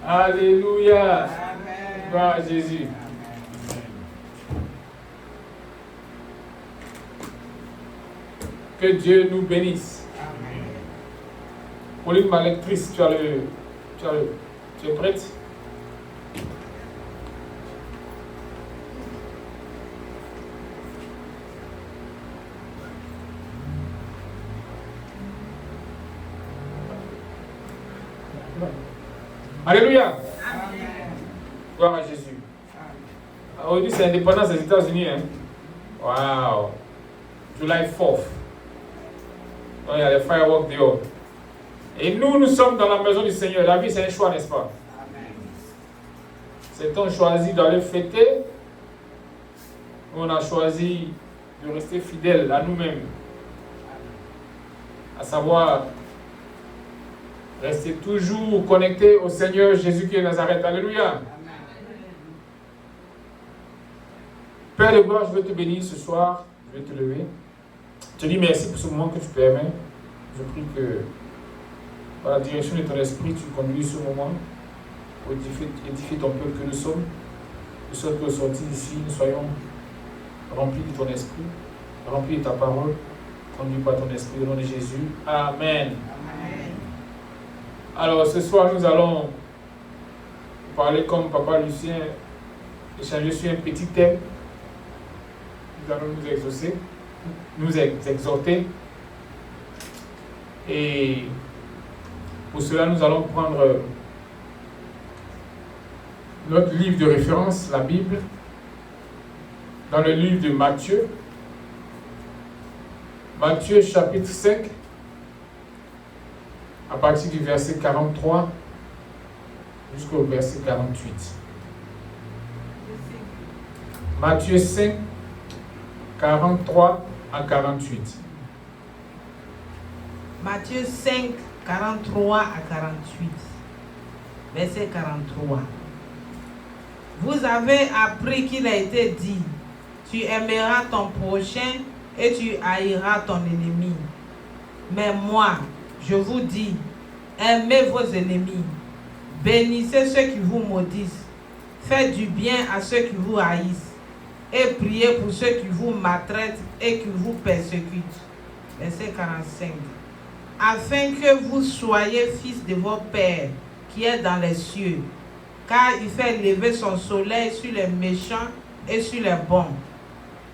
Alléluia. Amen. Gloire à Jésus. Que Dieu nous bénisse. Amen. Pauline, ma lectrice, tu es prête? Alléluia. Amen. Gloire à Jésus. Aujourd'hui, c'est l'indépendance des États-Unis. Hein? Wow. July 4th. Il y a les fireworks dehors. Et nous sommes dans la maison du Seigneur. La vie, c'est un choix, n'est-ce pas? Amen. C'est on choisi d'aller fêter. On a choisi de rester fidèles à nous-mêmes. À savoir, rester toujours connectés au Seigneur Jésus-Christ de Nazareth. Alléluia. Amen. Père de gloire, je veux te bénir ce soir. Je vais te lever. Je te dis merci pour ce moment que tu permets. Je prie que, par la direction de ton esprit, tu conduis ce moment pour édifier ton peuple que nous sommes. De sorte qu'au sortir d'ici, nous soyons remplis de ton esprit, remplis de ta parole, conduits par ton esprit, au nom de Jésus. Amen. Amen. Alors, ce soir, nous allons parler comme Papa Lucien, échanger sur un petit thème. Nous allons nous exhorter. Et pour cela, nous allons prendre notre livre de référence, la Bible, dans le livre de Matthieu. Matthieu chapitre 5, à partir du verset 43 jusqu'au verset 48. Matthieu 5, 43 à 48. Matthieu 5, 43 à 48. Verset 43. Vous avez appris qu'il a été dit, tu aimeras ton prochain et tu haïras ton ennemi. Mais moi, je vous dis, aimez vos ennemis, bénissez ceux qui vous maudissent, faites du bien à ceux qui vous haïssent, et priez pour ceux qui vous maltraitent et qui vous persécutent. Verset 45. Afin que vous soyez fils de votre Père qui est dans les cieux, car il fait lever son soleil sur les méchants et sur les bons,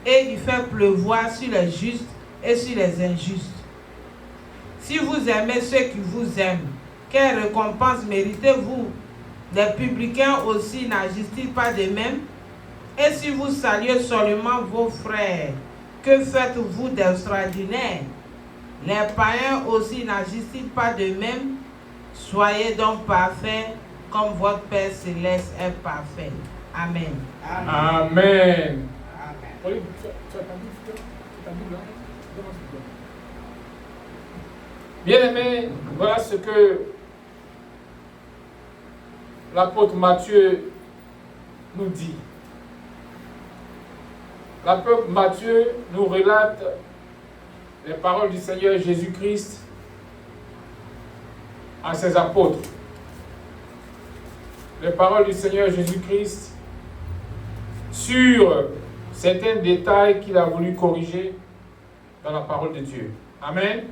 et il fait pleuvoir sur les justes et sur les injustes. Si vous aimez ceux qui vous aiment, quelle récompense méritez-vous? Les publicains aussi n'agissent-ils pas de même? Et si vous saluez seulement vos frères, que faites-vous d'extraordinaire? Les païens aussi n'agissent-ils pas de même? Soyez donc parfaits comme votre Père Céleste est parfait. Amen. Amen. Amen. Bien-aimés, voilà ce que l'apôtre Matthieu nous dit. L'apôtre Matthieu nous relate les paroles du Seigneur Jésus-Christ à ses apôtres. Les paroles du Seigneur Jésus-Christ sur certains détails qu'il a voulu corriger dans la parole de Dieu. Amen.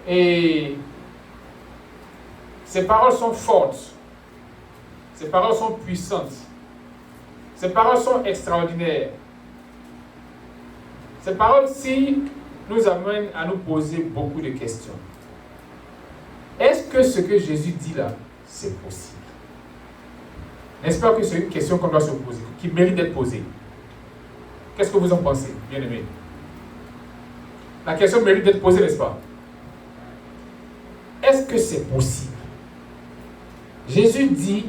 Et ces paroles sont fortes. Ces paroles sont puissantes. Ces paroles sont extraordinaires. Ces paroles-ci nous amènent à nous poser beaucoup de questions. Est-ce que ce que Jésus dit là, c'est possible? N'est-ce pas que c'est une question qu'on doit se poser, qui mérite d'être posée? Qu'est-ce que vous en pensez, bien-aimés? La question mérite d'être posée, n'est-ce pas? Est-ce que c'est possible? Jésus dit,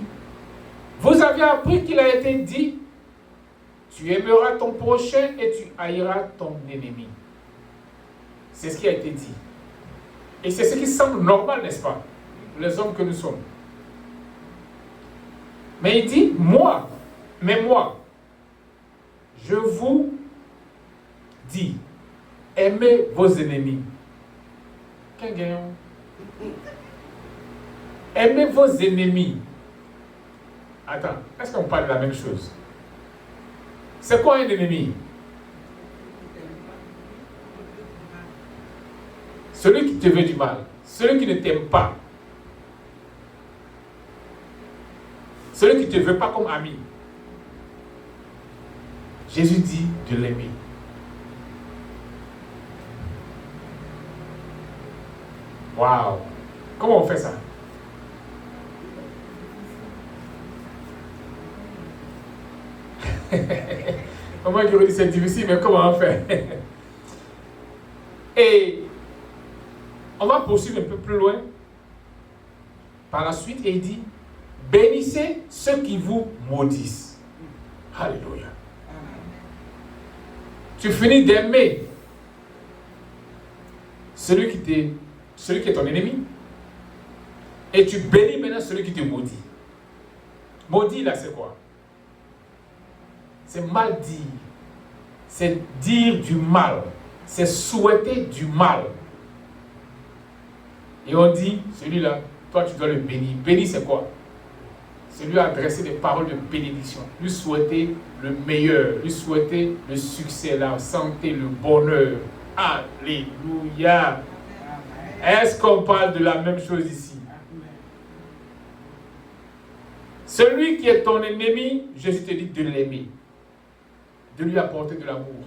vous avez appris qu'il a été dit, tu aimeras ton prochain et tu haïras ton ennemi. C'est ce qui a été dit. Et c'est ce qui semble normal, n'est-ce pas? Les hommes que nous sommes. Mais il dit, moi, je vous dis, aimez vos ennemis. Qu'un gagnant. Aimez vos ennemis. Attends, est-ce qu'on parle de la même chose? C'est quoi un ennemi? Celui qui te veut du mal, celui qui ne t'aime pas, celui qui ne te veut pas comme ami. Jésus dit de l'aimer. Waouh! Comment on fait ça? Moi qui aurais dit c'est difficile, mais comment on fait? Et on va poursuivre un peu plus loin. Par la suite, et il dit, bénissez ceux qui vous maudissent. Alléluia. Tu finis d'aimer celui qui est ton ennemi. Et tu bénis maintenant celui qui te maudit. Maudit là, c'est quoi? C'est mal dire. C'est dire du mal. C'est souhaiter du mal. Et on dit, celui-là, toi tu dois le bénir. Bénir c'est quoi? C'est lui adresser des paroles de bénédiction. Lui souhaiter le meilleur. Lui souhaiter le succès, la santé, le bonheur. Alléluia. Est-ce qu'on parle de la même chose ici? Celui qui est ton ennemi, Jésus te dit de l'aimer. De lui apporter de l'amour.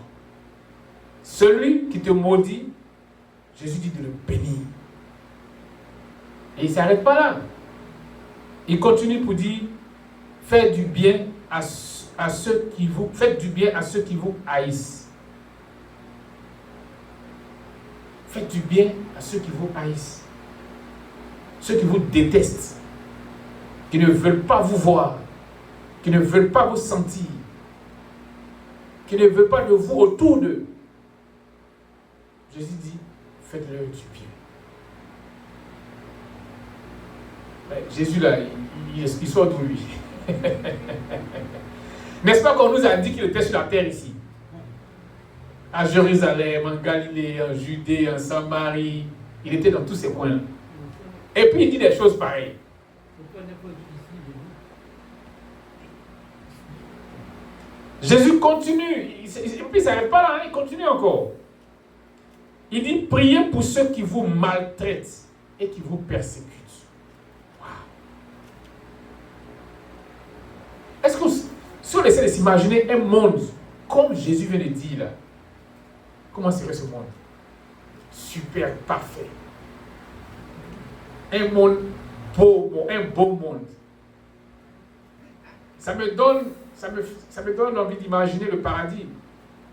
Celui qui te maudit, Jésus dit de le bénir. Et il ne s'arrête pas là. Il continue pour dire, faites du bien à ceux qui vous haïssent. Faites du bien à ceux qui vous haïssent. Ceux qui vous détestent. Qui ne veulent pas vous voir. Qui ne veulent pas vous sentir. Qui ne veulent pas de vous autour d'eux. Jésus dit, faites-leur du bien. Jésus là, il sort d'où lui? N'est-ce pas qu'on nous a dit qu'il était sur la terre ici? À Jérusalem, en Galilée, en Judée, en Samarie. Il était dans tous ces coins-là. Et puis il dit des choses pareilles. Jésus continue. Et puis il ne s'arrête pas là, il continue encore. Il dit, priez pour ceux qui vous maltraitent et qui vous persécutent. Est-ce que si on essaie de s'imaginer un monde comme Jésus vient de dire là, comment serait ce monde? Super, parfait. Un monde beau, un beau monde. Ça me donne envie d'imaginer le paradis.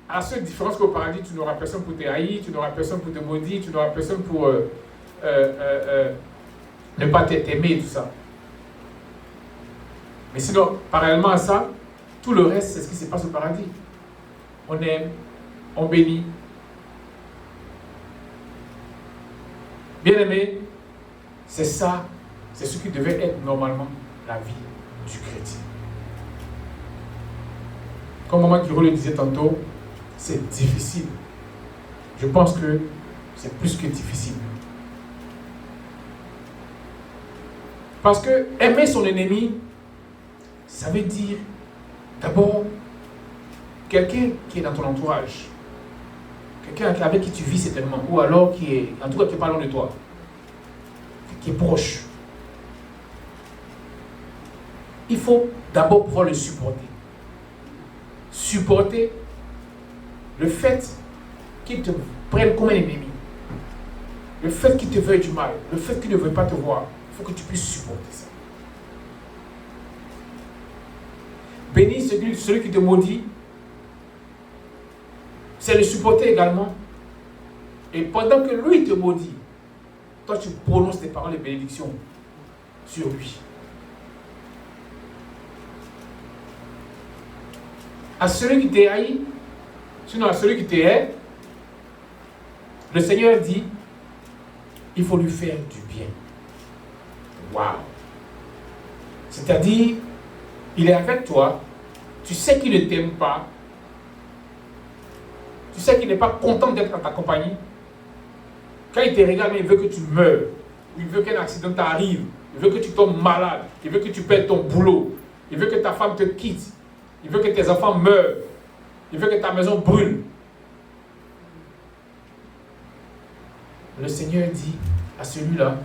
À la seule différence qu'au paradis, tu n'auras personne pour te haïr, tu n'auras personne pour te maudire, tu n'auras personne pour ne pas t'aimer et tout ça. Mais sinon, parallèlement à ça, tout le reste, c'est ce qui se passe au paradis. On aime, on bénit. Bien aimé, c'est ça, c'est ce qui devait être normalement la vie du chrétien. Comme Maman Kiro le disait tantôt, c'est difficile. Je pense que c'est plus que difficile. Parce que aimer son ennemi, ça veut dire d'abord quelqu'un qui est dans ton entourage, quelqu'un avec qui tu vis certainement, ou alors qui est, en tout cas qui est pas loin de toi, qui est proche. Il faut d'abord pouvoir le supporter. Supporter le fait qu'il te prenne comme un ennemi, le fait qu'il te veuille du mal, le fait qu'il ne veuille pas te voir. Il faut que tu puisses supporter ça. Bénis celui qui te maudit, c'est le supporter également. Et pendant que lui te maudit, toi tu prononces tes paroles de bénédiction sur lui. À celui qui te haït, sinon à celui qui te hait, le Seigneur dit, il faut lui faire du bien. Waouh! C'est-à-dire, il est avec toi, tu sais qu'il ne t'aime pas, tu sais qu'il n'est pas content d'être dans ta compagnie. Quand il te regarde, il veut que tu meurs, il veut qu'un accident t'arrive, Il veut que tu tombes malade. Il veut que tu perdes ton boulot. Il veut que ta femme te quitte. Il veut que tes enfants meurent. Il veut que ta maison brûle. Le Seigneur dit à celui-là,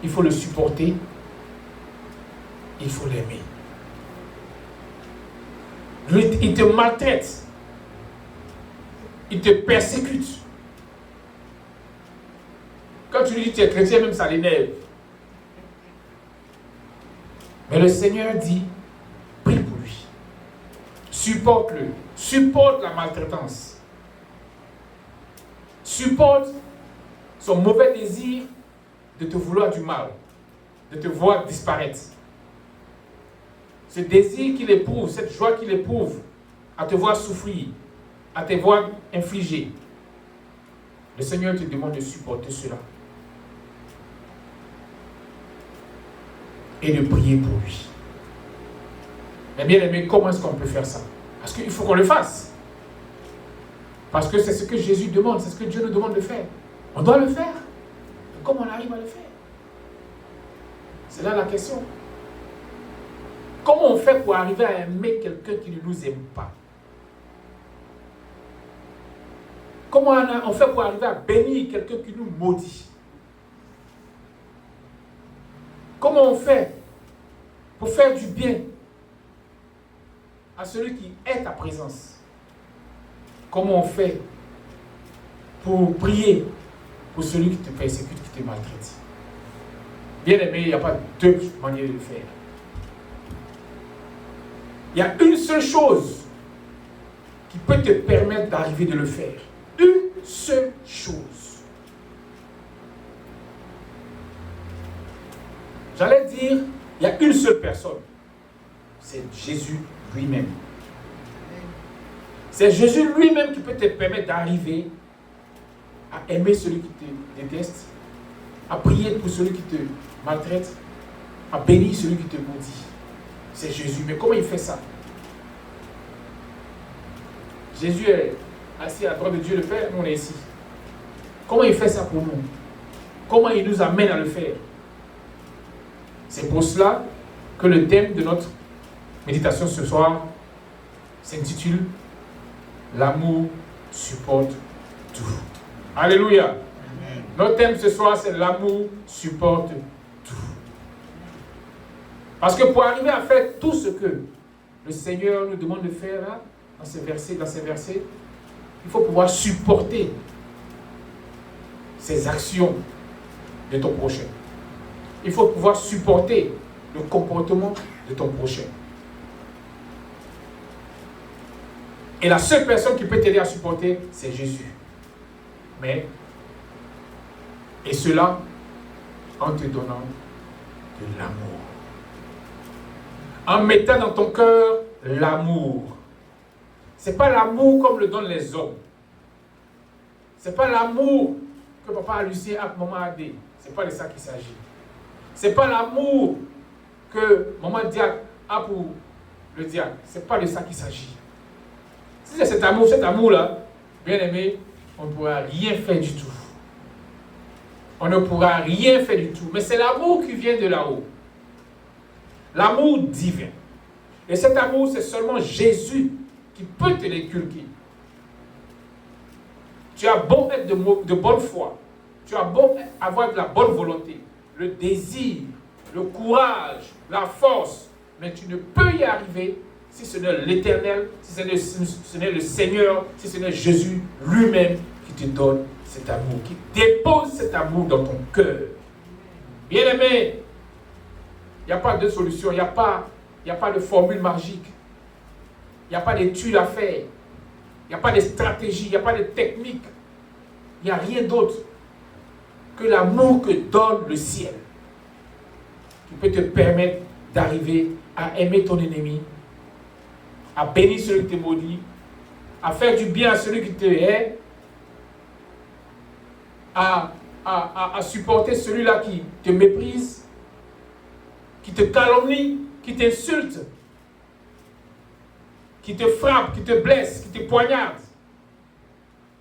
il faut le supporter, il faut l'aimer. Lui, il te maltraite, il te persécute. Quand tu lui dis que tu es chrétien, même ça l'énerve. Mais le Seigneur dit, prie pour lui. Supporte-le. Supporte la maltraitance. Supporte son mauvais désir de te vouloir du mal, de te voir disparaître. Ce désir qu'il éprouve, cette joie qu'il éprouve à te voir souffrir, à te voir infliger. Le Seigneur te demande de supporter cela. Et de prier pour lui. Mais bien aimé, comment est-ce qu'on peut faire ça? Parce qu'il faut qu'on le fasse. Parce que c'est ce que Jésus demande, c'est ce que Dieu nous demande de faire. On doit le faire. Et comment on arrive à le faire? C'est là la question. Comment on fait pour arriver à aimer quelqu'un qui ne nous aime pas? Comment on fait pour arriver à bénir quelqu'un qui nous maudit? Comment on fait pour faire du bien à celui qui est ta présence? Comment on fait pour prier pour celui qui te persécute, qui te maltraite? Bien aimé, il n'y a pas deux manières de le faire. Il y a une seule chose qui peut te permettre d'arriver de le faire. Une seule chose. J'allais dire, il y a une seule personne. C'est Jésus lui-même. C'est Jésus lui-même qui peut te permettre d'arriver à aimer celui qui te déteste, à prier pour celui qui te maltraite, à bénir celui qui te maudit. C'est Jésus. Mais comment il fait ça? Jésus est assis à la droite de Dieu le Père, nous on est ici. Comment il fait ça pour nous? Comment il nous amène à le faire? C'est pour cela que le thème de notre méditation ce soir s'intitule « L'amour supporte tout ». Alléluia. Amen. Notre thème ce soir, c'est « L'amour supporte tout ». Parce que pour arriver à faire tout ce que le Seigneur nous demande de faire là, dans ces versets, il faut pouvoir supporter ces actions de ton prochain. Il faut pouvoir supporter le comportement de ton prochain. Et la seule personne qui peut t'aider à supporter, c'est Jésus. Mais, et cela en te donnant de l'amour. En mettant dans ton cœur l'amour. Ce n'est pas l'amour comme le donnent les hommes. Ce n'est pas l'amour que papa Lucien a pour maman Adé. Ce n'est pas de ça qu'il s'agit. Ce n'est pas l'amour que maman Diak a pour le diacre. Ce n'est pas de ça qu'il s'agit. Si c'est cet amour-là, bien aimé, on ne pourra rien faire du tout. On ne pourra rien faire du tout. Mais c'est l'amour qui vient de là-haut. L'amour divin. Et cet amour, c'est seulement Jésus qui peut te l'inculquer. Tu as beau être de bonne foi, tu as beau avoir de la bonne volonté, le désir, le courage, la force, mais tu ne peux y arriver si ce n'est l'Éternel, si ce n'est le Seigneur, si ce n'est Jésus lui-même qui te donne cet amour, qui dépose cet amour dans ton cœur. Bien-aimé, il n'y a pas de solution, il n'y a pas de formule magique, il n'y a pas d'études à faire, il n'y a pas de stratégie, il n'y a pas de technique, il n'y a rien d'autre que l'amour que donne le ciel, qui peut te permettre d'arriver à aimer ton ennemi, à bénir celui qui te maudit, à faire du bien à celui qui te hait, à supporter celui-là qui te méprise, qui te calomnie, qui t'insulte, qui te frappe, qui te blesse, qui te poignarde.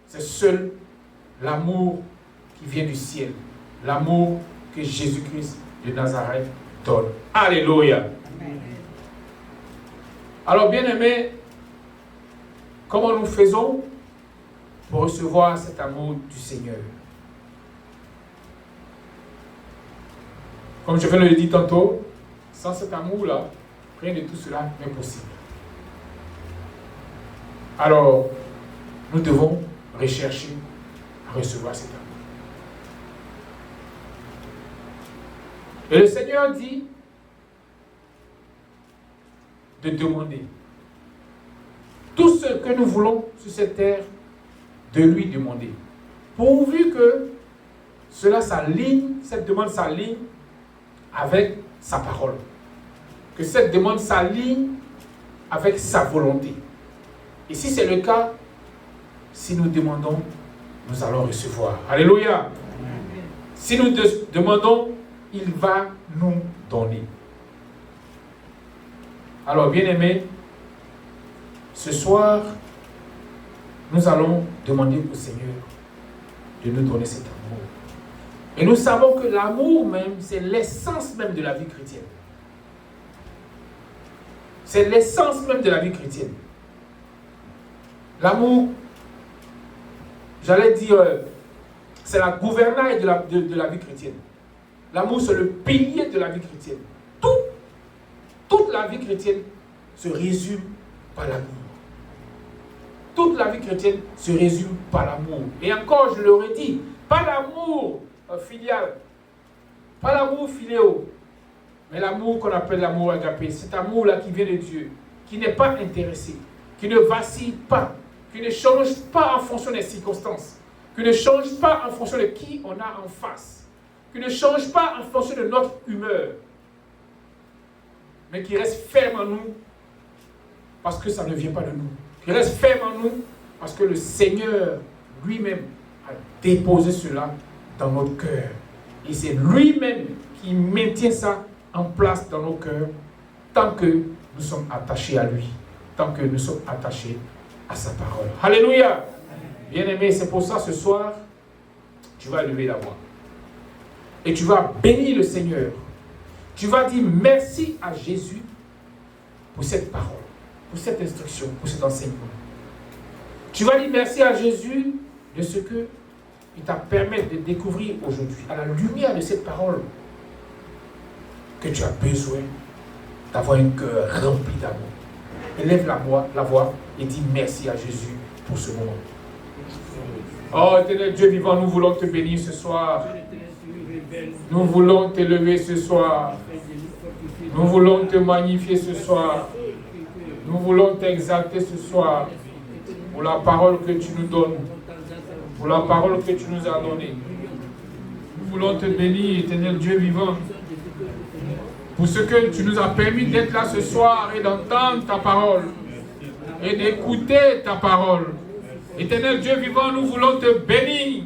C'est seul l'amour qui vient du ciel, l'amour que Jésus-Christ de Nazareth donne. Alléluia. Alors, bien-aimés, comment nous faisons pour recevoir cet amour du Seigneur? Comme je viens de le dire tantôt, sans cet amour-là, rien de tout cela n'est possible. Alors, nous devons rechercher à recevoir cet amour. Et le Seigneur dit de demander tout ce que nous voulons sur cette terre, de lui demander. Pourvu que cela s'aligne, cette demande s'aligne avec sa parole. Que cette demande s'aligne avec sa volonté. Et si c'est le cas, si nous demandons, nous allons recevoir. Alléluia. Si nous demandons, il va nous donner. Alors, bien-aimés, ce soir, nous allons demander au Seigneur de nous donner cet amour. Et nous savons que l'amour même, c'est l'essence même de la vie chrétienne. C'est l'essence même de la vie chrétienne. L'amour, j'allais dire, c'est la gouvernail de la vie chrétienne. L'amour, c'est le pilier de la vie chrétienne. Toute la vie chrétienne se résume par l'amour. Toute la vie chrétienne se résume par l'amour. Et encore, je le redis, pas l'amour filial, pas l'amour filéo, mais l'amour qu'on appelle l'amour agapé. Cet amour-là qui vient de Dieu, qui n'est pas intéressé, qui ne vacille pas, qui ne change pas en fonction des circonstances, qui ne change pas en fonction de qui on a en face, qui ne change pas en fonction de notre humeur, mais qui reste ferme en nous parce que ça ne vient pas de nous. Qui reste ferme en nous parce que le Seigneur lui-même a déposé cela dans notre cœur. Et c'est lui-même qui maintient ça en place dans nos cœurs tant que nous sommes attachés à lui, tant que nous sommes attachés à sa parole. Alléluia! Bien-aimé, c'est pour ça ce soir, tu vas lever la voix. Et tu vas bénir le Seigneur. Tu vas dire merci à Jésus pour cette parole, pour cette instruction, pour cet enseignement. Tu vas dire merci à Jésus de ce qu'il t'a permis de découvrir aujourd'hui, à la lumière de cette parole, que tu as besoin d'avoir un cœur rempli d'amour. Élève la voix et dis merci à Jésus pour ce moment. Oh, éternel Dieu vivant, nous voulons te bénir ce soir. Nous voulons t'élever ce soir. Nous voulons te magnifier ce soir. Nous voulons t'exalter ce soir pour la parole que tu nous donnes, pour la parole que tu nous as donnée. Nous voulons te bénir, éternel Dieu vivant, pour ce que tu nous as permis d'être là ce soir et d'entendre ta parole et d'écouter ta parole. Éternel Dieu vivant, nous voulons te bénir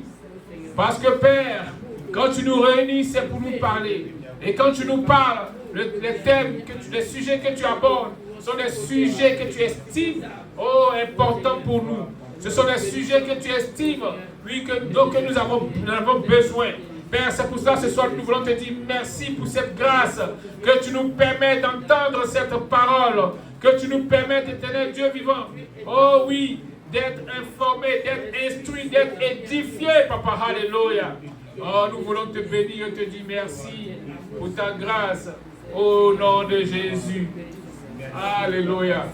parce que Père, quand tu nous réunis, c'est pour nous parler. Et quand tu nous parles, les thèmes, les sujets que tu abordes sont des sujets que tu estimes importants pour nous. Ce sont des sujets que tu estimes, oui, que nous avons besoin. Père, c'est pour ça ce soir nous voulons te dire merci pour cette grâce que tu nous permets d'entendre cette parole, que tu nous permets, éternel Dieu vivant, oh oui, d'être informé, d'être instruit, d'être édifié, Papa, alléluia. Oh, nous voulons te bénir et te dire merci pour ta grâce, au nom de Jésus. Alléluia.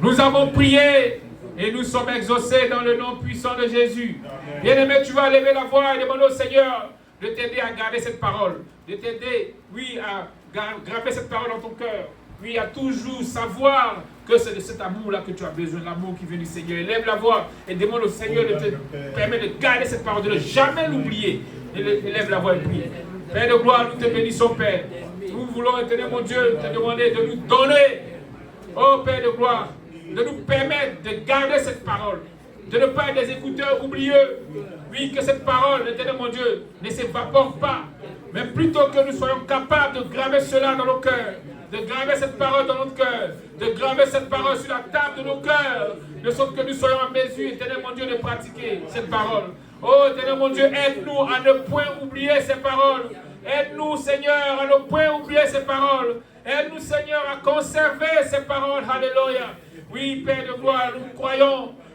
Nous avons prié et nous sommes exaucés dans le nom puissant de Jésus. Bien-aimé, tu vas lever la voix et demander au Seigneur de t'aider à garder cette parole, de t'aider, oui, à graver cette parole dans ton cœur, oui, à toujours savoir que c'est de cet amour-là que tu as besoin, l'amour qui vient du Seigneur. Élève la voix et demande au Seigneur de te permettre de garder cette parole, de ne jamais l'oublier. Élève la voix et prie. Père de gloire, nous te bénissons, Père. Nous voulons, éternel mon Dieu, te demander de nous donner, oh Père de gloire, de nous permettre de garder cette parole, de ne pas être des écouteurs oublieux. Oui, que cette parole, éternel mon Dieu, ne s'évapore pas, mais plutôt que nous soyons capables de graver cela dans nos cœurs, de graver cette parole dans notre cœur, de graver cette parole sur la table de nos cœurs, de sorte que nous soyons en mesure, éternel mon Dieu, de pratiquer cette parole. Oh, Éternel mon Dieu, aide-nous à ne point oublier ces paroles. Aide-nous, Seigneur, à ne point oublier ces paroles. Aide-nous, Seigneur, à conserver ces paroles. Alléluia. Oui, Père de gloire,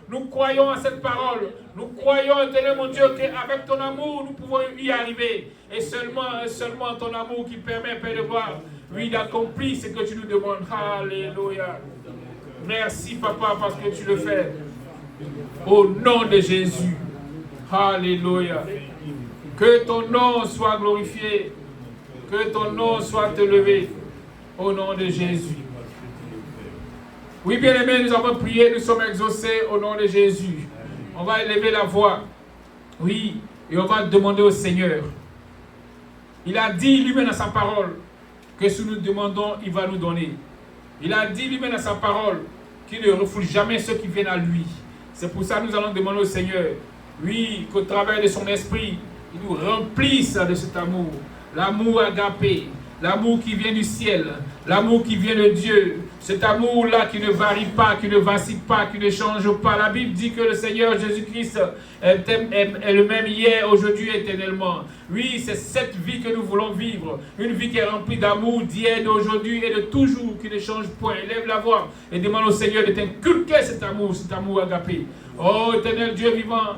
nous croyons à cette parole. Nous croyons, Éternel mon Dieu, qu'avec ton amour, nous pouvons y arriver. Et seulement ton amour qui permet, Père de gloire, oui, d'accomplir ce que tu nous demandes. Alléluia. Merci, Papa, parce que tu le fais. Au nom de Jésus. Alléluia. Que ton nom soit glorifié. Que ton nom soit élevé. Au nom de Jésus. Oui, bien-aimés, nous avons prié, nous sommes exaucés au nom de Jésus. On va élever la voix. Oui, et on va demander au Seigneur. Il a dit lui-même dans sa parole que si nous demandons, il va nous donner. Il a dit lui-même dans sa parole qu'il ne refoule jamais ceux qui viennent à lui. C'est pour ça que nous allons demander au Seigneur, oui, qu'au travers de son esprit, il nous remplisse de cet amour. L'amour agapé, l'amour qui vient du ciel, l'amour qui vient de Dieu. Cet amour-là qui ne varie pas, qui ne vacille pas, qui ne change pas. La Bible dit que le Seigneur Jésus-Christ est le même hier, aujourd'hui, éternellement. Oui, c'est cette vie que nous voulons vivre. Une vie qui est remplie d'amour d'hier, d'aujourd'hui et de toujours, qui ne change point. Élève la voix et demande au Seigneur de t'inculquer cet amour agapé. Oh, éternel Dieu vivant,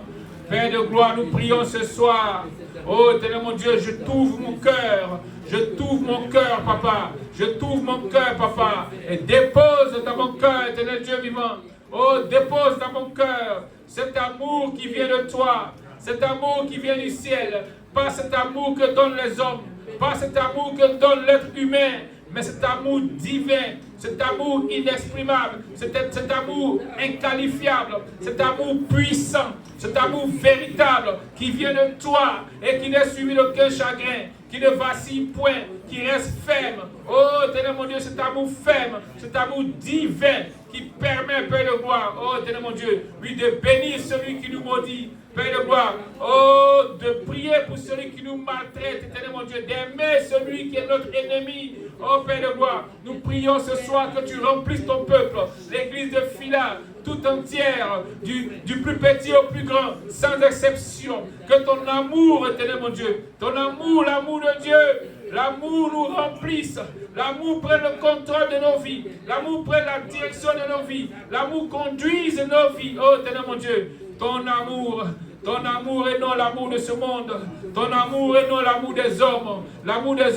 Père de gloire, nous prions ce soir. Oh, éternel mon Dieu, je t'ouvre mon cœur. Je t'ouvre mon cœur, Papa. Je t'ouvre mon cœur, Papa. Et dépose dans mon cœur, éternel Dieu vivant. Oh, dépose dans mon cœur cet amour qui vient de toi. Cet amour qui vient du ciel. Pas cet amour que donnent les hommes. Pas cet amour que donne l'être humain. Mais cet amour divin, cet amour inexprimable, cet amour inqualifiable, cet amour puissant, cet amour véritable qui vient de toi et qui n'est suivi d'aucun chagrin, qui ne vacille point, qui reste ferme. Oh, éternel mon Dieu, cet amour ferme, cet amour divin qui permet, Père de gloire, oh, éternel mon Dieu, oui, de bénir celui qui nous maudit, Père de gloire, oh, de prier pour celui qui nous maltraite, éternel mon Dieu, d'aimer celui qui est notre ennemi. Oh, Père de gloire, nous prions ce soir que tu remplisses ton peuple, l'église de Phila, tout entière, du plus petit au plus grand, sans exception. Que ton amour, éternel mon Dieu, ton amour, l'amour de Dieu, l'amour nous remplisse, l'amour prenne le contrôle de nos vies, l'amour prenne la direction de nos vies, l'amour conduise nos vies. Oh, éternel mon Dieu, ton amour et non l'amour de ce monde, ton amour et non l'amour des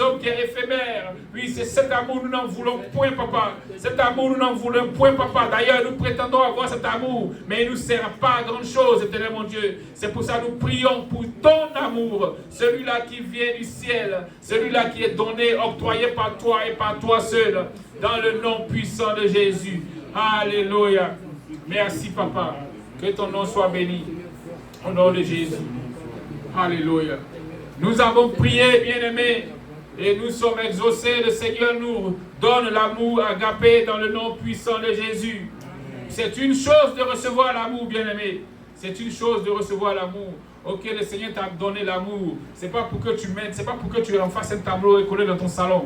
hommes qui est éphémère. Oui, c'est cet amour, nous n'en voulons point, Papa. Cet amour, nous n'en voulons point, Papa. D'ailleurs, nous prétendons avoir cet amour, mais il ne nous sert pas à grand chose, éternel mon Dieu. C'est pour ça que nous prions pour ton amour, celui-là qui vient du ciel, celui-là qui est donné, octroyé par toi et par toi seul, dans le nom puissant de Jésus. Alléluia. Merci, Papa. Que ton nom soit béni. Au nom de Jésus. Alléluia. Nous avons prié, bien-aimés, et nous sommes exaucés. Le Seigneur nous donne l'amour agapé dans le nom puissant de Jésus. C'est une chose de recevoir l'amour, bien-aimés. C'est une chose de recevoir l'amour. Ok, le Seigneur t'a donné l'amour. C'est pas pour que tu m'aides, c'est pas pour que tu en fasses un tableau et coller dans ton salon.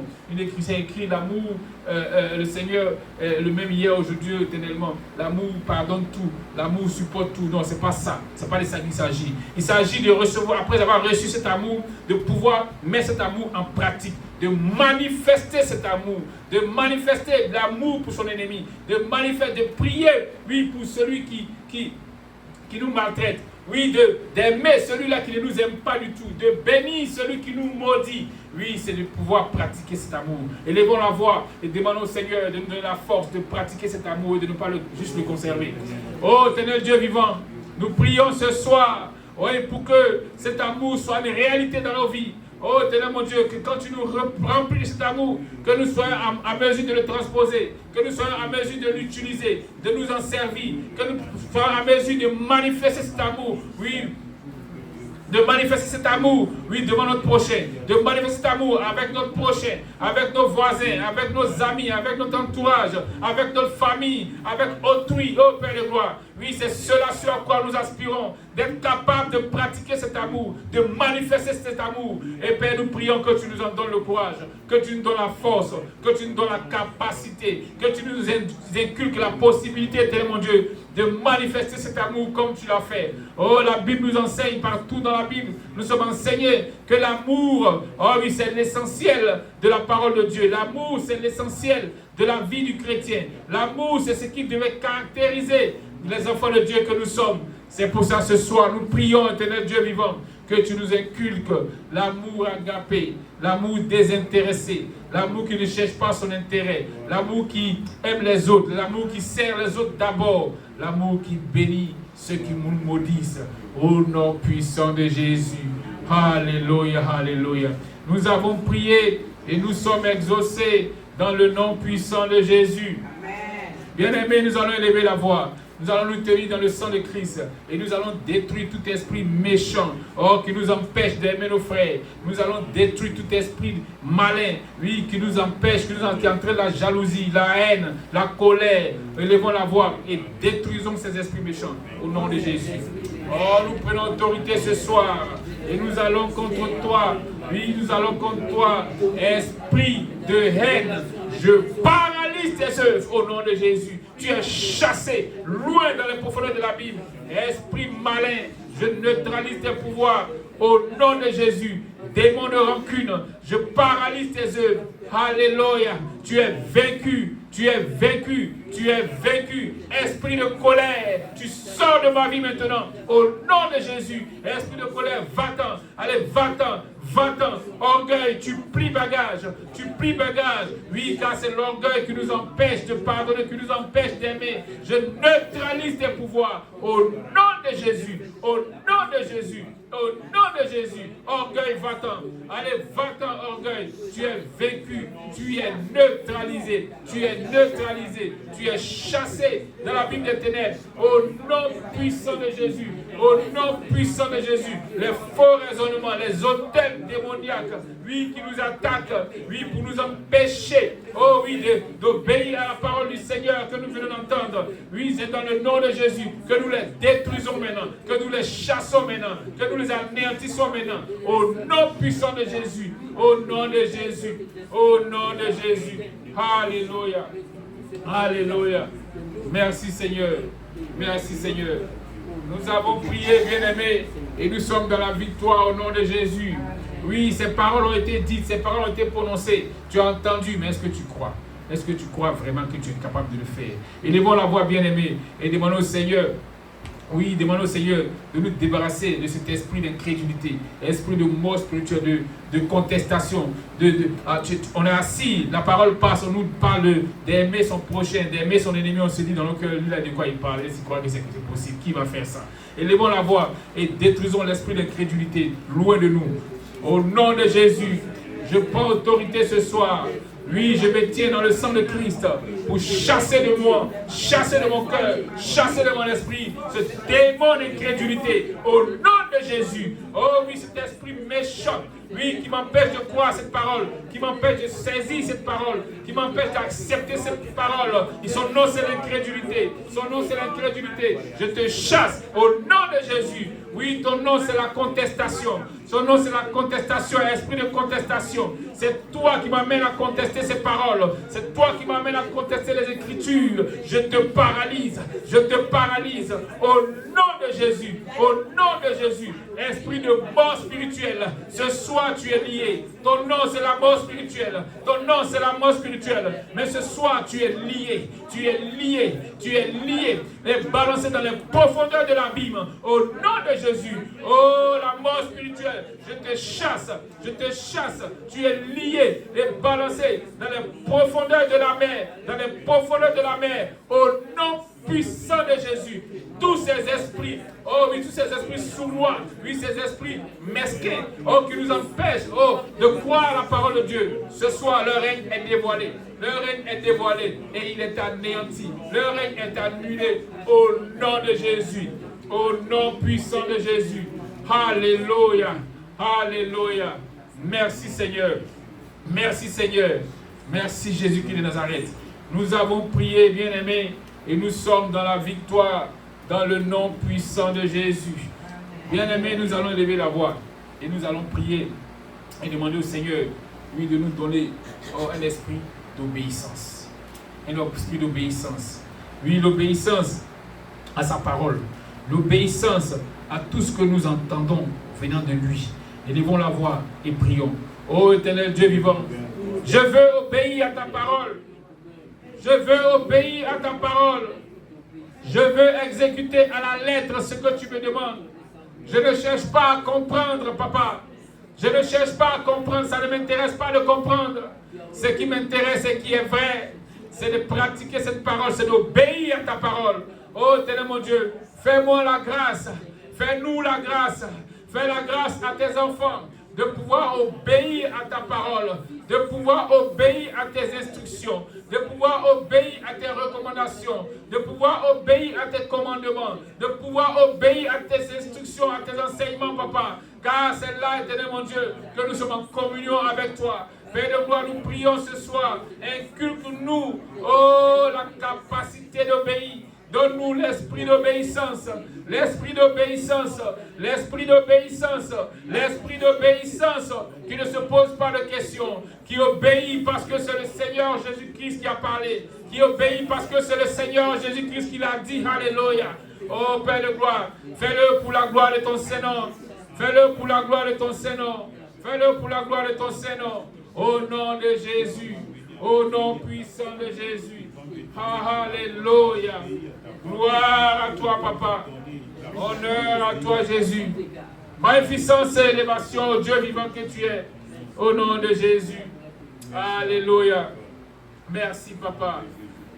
C'est écrit l'amour, le Seigneur est le même hier, aujourd'hui, éternellement. L'amour pardonne tout, l'amour supporte tout. Non, c'est pas ça. C'est pas de ça qu'il s'agit. Il s'agit de recevoir, après avoir reçu cet amour, de pouvoir mettre cet amour en pratique, de manifester cet amour, de manifester l'amour pour son ennemi, de manifester, de prier, oui, pour celui qui nous maltraite. Oui, d'aimer celui-là qui ne nous aime pas du tout, de bénir celui qui nous maudit. Oui, c'est de pouvoir pratiquer cet amour. Élevons la voix et demandons au Seigneur de nous donner la force de pratiquer cet amour et de ne pas juste le conserver. Oh, Seigneur Dieu vivant, nous prions ce soir, oui, pour que cet amour soit une réalité dans nos vies. Oh, éternel mon Dieu, que quand tu nous remplis de cet amour, que nous soyons à mesure de le transposer, que nous soyons à mesure de l'utiliser, de nous en servir, que nous soyons à mesure de manifester cet amour, oui, de manifester cet amour, oui, devant notre prochain, de manifester cet amour avec notre prochain, avec nos voisins, avec nos amis, avec notre entourage, avec notre famille, avec autrui, oh Père de gloire. Oui, c'est cela sur quoi nous aspirons, d'être capables de pratiquer cet amour, de manifester cet amour. Et Père, nous prions que tu nous en donnes le courage, que tu nous donnes la force, que tu nous donnes la capacité, que tu nous inculques la possibilité, mon Dieu, de manifester cet amour comme tu l'as fait. Oh, la Bible nous enseigne, partout dans la Bible, nous sommes enseignés que l'amour, oh oui, c'est l'essentiel de la parole de Dieu. L'amour, c'est l'essentiel de la vie du chrétien. L'amour, c'est ce qui devait caractériser les enfants de Dieu que nous sommes. C'est pour ça ce soir, nous prions, éternel Dieu vivant, que tu nous inculques l'amour agapé, l'amour désintéressé, l'amour qui ne cherche pas son intérêt, l'amour qui aime les autres, l'amour qui sert les autres d'abord, l'amour qui bénit ceux qui nous maudissent. Au nom puissant de Jésus. Alléluia, alléluia. Nous avons prié et nous sommes exaucés dans le nom puissant de Jésus. Bien-aimés, nous allons élever la voix. Nous allons nous tenir dans le sang de Christ et nous allons détruire tout esprit méchant, qui nous empêche d'aimer nos frères. Nous allons détruire tout esprit malin, oui, qui nous empêche, qui entraîne la jalousie, la haine, la colère. Élevons la voix et détruisons ces esprits méchants au nom de Jésus. Oh, nous prenons autorité ce soir et nous allons contre toi. Oui, nous allons contre toi, esprit de haine. Je paralyse tes œuvres au nom de Jésus. Tu es chassé loin dans les profondeurs de la Bible. Esprit malin, je neutralise tes pouvoirs au nom de Jésus. Démon de rancune, je paralyse tes œuvres. Alléluia. Tu es vaincu. Tu es vaincu. Tu es vaincu. Esprit de colère, tu sors de ma vie maintenant. Au nom de Jésus. Esprit de colère, va-t'en. Allez, va-t'en. Va-t'en. Orgueil, tu plies bagage. Tu plies bagage. Oui, car c'est l'orgueil qui nous empêche de pardonner, qui nous empêche d'aimer. Je neutralise tes pouvoirs. Au nom de Jésus. Au nom de Jésus. Au nom de Jésus. Orgueil, va-t'en. Allez, va-t'en, orgueil. Tu es vaincu. Tu es neutralisé. Tu es neutralisé. Tu es chassé dans la Bible des ténèbres. Au nom puissant de Jésus. Au nom puissant de Jésus. Les faux raisonnements, les hôtels démoniaques, oui, qui nous attaquent, oui, pour nous empêcher, oh oui, d'obéir à la parole du Seigneur que nous venons d'entendre. Oui, c'est dans le nom de Jésus que nous les détruisons maintenant, que nous les chassons maintenant, que nous les anéantissons maintenant. Au nom puissant de Jésus. Au nom de Jésus. Au nom de Jésus. Alléluia. Alléluia. Merci Seigneur. Merci Seigneur. Nous avons prié, bien-aimés, et nous sommes dans la victoire au nom de Jésus. Oui, ces paroles ont été dites, ces paroles ont été prononcées. Tu as entendu, mais est-ce que tu crois? Est-ce que tu crois vraiment que tu es capable de le faire? Élevons la voix, bien-aimés, et demandons au Seigneur, oui, demandons au Seigneur de nous débarrasser de cet esprit d'incrédulité, esprit de mort spirituelle, de contestation. On est assis, la parole passe, on nous parle d'aimer son prochain, d'aimer son ennemi. On se dit dans nos cœurs, lui là de quoi il parle, il croit que c'est possible, qui va faire ça? Élevons la voix et détruisons l'esprit d'incrédulité loin de nous. Au nom de Jésus, je prends autorité ce soir. Oui, je me tiens dans le sang de Christ pour chasser de moi, chasser de mon cœur, chasser de mon esprit ce démon d'incrédulité au nom de Jésus. Oh oui, cet esprit méchant, oui, qui m'empêche de croire cette parole, qui m'empêche de saisir cette parole, qui m'empêche d'accepter cette parole. Son nom c'est l'incrédulité, son nom c'est l'incrédulité. Je te chasse au nom de Jésus. Oui, ton nom c'est la contestation. Son nom c'est la contestation, esprit de contestation. C'est toi qui m'amène à contester ces paroles. C'est toi qui m'amène à contester les Écritures. Je te paralyse. Je te paralyse. Au nom de Jésus. Au nom de Jésus. Esprit de mort spirituelle. Ce soir tu es lié. Ton nom c'est la mort spirituelle. Ton nom c'est la mort spirituelle. Mais ce soir tu es lié. Tu es lié. Tu es lié. Et balancé dans les profondeurs de l'abîme. Au nom de Jésus. Oh la mort spirituelle. Je te chasse. Je te chasse. Tu es lié et balancé dans les profondeurs de la mer, dans les profondeurs de la mer, au nom puissant de Jésus. Tous ces esprits, oh oui, tous ces esprits sournois, oui, ces esprits mesquins, oh, qui nous empêchent, oh, de croire à la parole de Dieu. Ce soir, leur règne est dévoilé. Leur règne est dévoilé et il est anéanti. Leur règne est annulé au nom de Jésus. Au nom puissant de Jésus. Alléluia. Alléluia. Merci Seigneur. Merci Seigneur. Merci Jésus-Christ de Nazareth. Nous avons prié, bien-aimés, et nous sommes dans la victoire dans le nom puissant de Jésus. Bien-aimés, nous allons élever la voix et nous allons prier et demander au Seigneur, lui, de nous donner un esprit d'obéissance. Un esprit d'obéissance. Oui, l'obéissance à sa parole. L'obéissance à tout ce que nous entendons venant de lui. Élevons la voix et prions. Ô éternel Dieu vivant, je veux obéir à ta parole. Je veux obéir à ta parole. Je veux exécuter à la lettre ce que tu me demandes. Je ne cherche pas à comprendre, papa. Je ne cherche pas à comprendre, ça ne m'intéresse pas de comprendre. Ce qui m'intéresse et qui est vrai, c'est de pratiquer cette parole, c'est d'obéir à ta parole. Oh, éternel mon Dieu, fais-moi la grâce, fais-nous la grâce, fais la grâce à tes enfants de pouvoir obéir à ta parole, de pouvoir obéir à tes instructions, de pouvoir obéir à tes recommandations, de pouvoir obéir à tes commandements, de pouvoir obéir à tes instructions, à tes enseignements, papa. Car c'est là, éternel mon Dieu, que nous sommes en communion avec toi. Père de gloire, nous prions ce soir. Inculque-nous, oh, la capacité d'obéir. Donne-nous l'esprit d'obéissance, l'esprit d'obéissance, l'esprit d'obéissance, l'esprit d'obéissance qui ne se pose pas de questions, qui obéit parce que c'est le Seigneur Jésus-Christ qui a parlé, qui obéit parce que c'est le Seigneur Jésus-Christ qui l'a dit. Alléluia. Oh Père de gloire, fais-le pour la gloire de ton Saint-Nom, fais-le pour la gloire de ton Saint-Nom, fais-le pour la gloire de ton Saint-Nom. Au nom de Jésus, au nom puissant de Jésus. Alléluia. Gloire à toi, papa. Honneur à toi, Jésus. Magnificence et élévation au Dieu vivant que tu es. Au nom de Jésus. Alléluia. Merci, papa.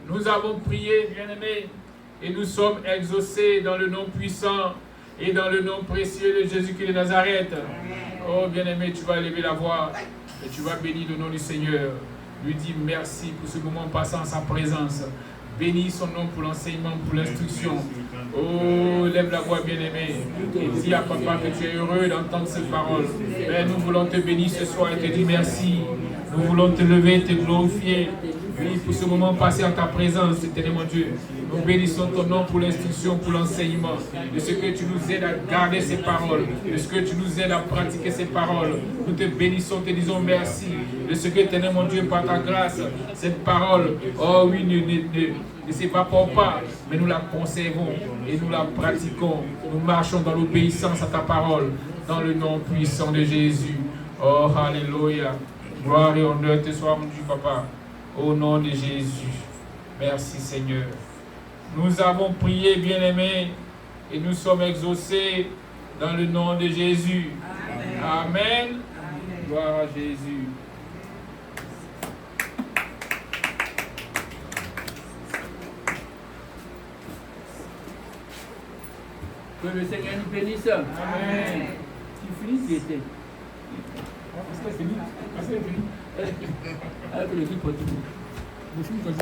Nous avons prié, bien-aimés, et nous sommes exaucés dans le nom puissant et dans le nom précieux de Jésus-Christ de Nazareth. Oh, bien-aimé, tu vas élever la voix et tu vas bénir le nom du Seigneur. Lui dis merci pour ce moment passé en sa présence. Bénis son nom pour l'enseignement, pour l'instruction. Oh, lève la voix, bien-aimé. Et dis à papa que tu es heureux d'entendre ces paroles. Père, nous voulons te bénir ce soir et te dire merci. Nous voulons te lever et te glorifier. Oui, pour ce moment passé en ta présence, éternel mon Dieu. Nous bénissons ton nom pour l'instruction, pour l'enseignement. De ce que tu nous aides à garder ces paroles. De ce que tu nous aides à pratiquer ces paroles. Nous te bénissons, te disons merci. De ce que, éternel mon Dieu, par ta grâce, cette parole, oh oui, ne s'évapore pas, mais nous la conservons et nous la pratiquons. Nous marchons dans l'obéissance à ta parole, dans le nom puissant de Jésus. Oh, alléluia. Gloire et honneur te soit rendu, papa. Au nom de Jésus. Merci, Seigneur. Nous avons prié, bien-aimés, et nous sommes exaucés dans le nom de Jésus. Amen. Amen. Gloire à Jésus. Que le Seigneur nous bénisse. Amen. Tu finis, tu étais. C'est fini. C'est fini. Avec le vie pour tout. Je finis, continue.